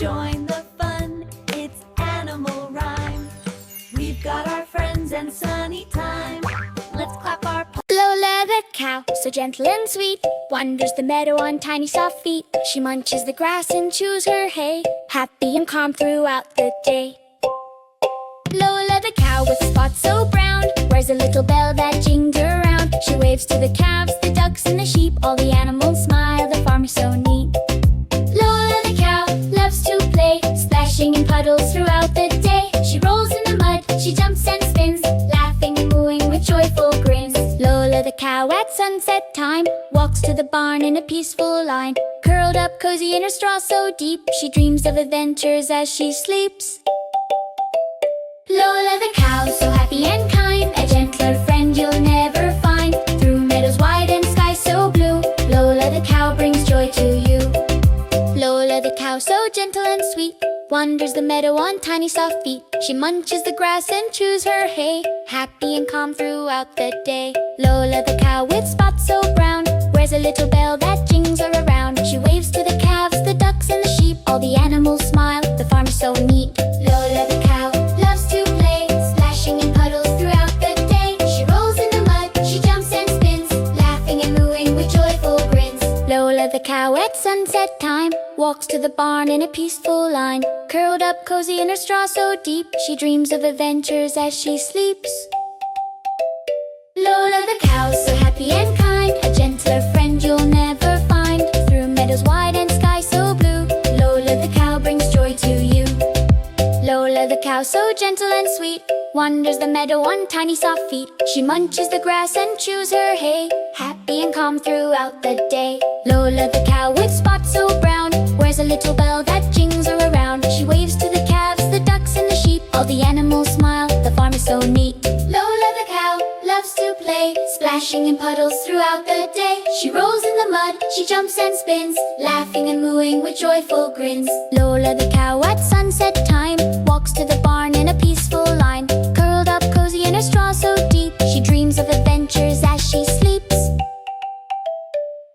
join the fun, it's animal rhyme. We've got our friends and sunny time. Let's clap our paws. Lola the cow, so gentle and sweet, wanders the meadow on tiny soft feet. She munches the grass and chews her hay, happy and calm throughout the day. Lola the cow with spots so brown wears a little bell that jings around. She waves to the calves, the ducks and the sheep. All the animals smile, the farmer's so neat. Lola the cow loves to play, splashing in puddles throughout the day. She rolls in the mud, she jumps and spins, laughing and mooing with joyful grins. Lola the cow at sunset time walks to the barn in a peaceful line. Curled up cozy in her straw so deep, she dreams of adventures as she sleeps. Lola the cow, so happy and kind, a gentler friend you'll never find. Through meadows wide and skies so blue, Lola the cow brings joy to you. Lola the cow, so gentle and sweet, wanders the meadow on tiny soft feet. She munches the grass and chews her hay, happy and calm throughout the day. Lola the cow with spots so brown wears a little bell that jings her around. She waves to the calves, the ducks and the sheep. All the animals smile, the farmer's so neat. Lola the cow loves to play, splashing in puddles throughout the day. She rolls in the mud, she jumps and spins, laughing and mooing with joyful grins. Lola the cow at sunset time walks to the barn in a peaceful line. Curled up cozy in her straw so deep, she dreams of adventures as she sleeps. Lola the cow, so happy and kind, a gentler friend you'll never find. Through meadows wide and skies so blue, Lola the cow brings joy to you. Lola the cow, so gentle and sweet, wanders the meadow on tiny soft feet. She munches the grass and chews her hay, happy and calm throughout the day. Lola the cow with spots so brown wears a little bell that jings her around. She waves to the calves, the ducks and the sheep. All the animals smile, the farm is so neat. Lola the cow loves to play, splashing in puddles throughout the day. She rolls in the mud, she jumps and spins, laughing and mooing with joyful grins. Lola the cow at sunset time walks to the barn in a peaceful line. Curled up cozy in her straw so deep, she dreams of adventures as she sleeps.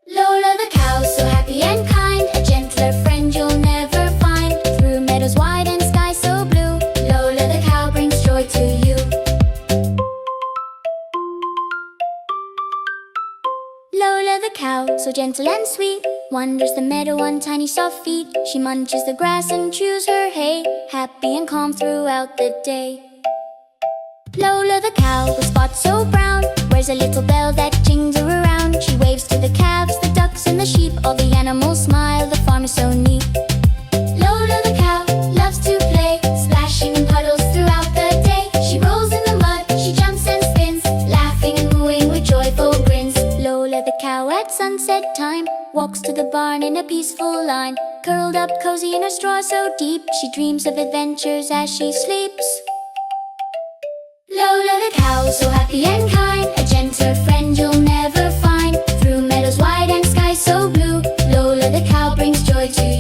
Lola the cow, so happy and kind, a gentler friend you'll never find. Through meadows wide and skies so blue, Lola the cow brings joy to you. Lola the cow, so gentle and sweet, wanders the meadow on tiny soft feet. She munches the grass and chews her hay, happy and calm throughout the day. Lola the cow, with spots so brown, wears a little bell that jings her around. She waves to the calves, the ducks and the sheep. All the animals smile, the farm is so neat. Lola the cow loves to play, splashing in puddles throughout the day. She rolls in the mud, she jumps and spins, laughing and mooing with joyful grins. Lola the cow at sunset time walks to the barn in a peaceful line. Curled up cozy in her straw so deep, she dreams of adventures as she sleeps. Lola the cow, so happy and kind, a gentler friend you'll never find. Through meadows wide and skies so blue, Lola the cow brings joy to you.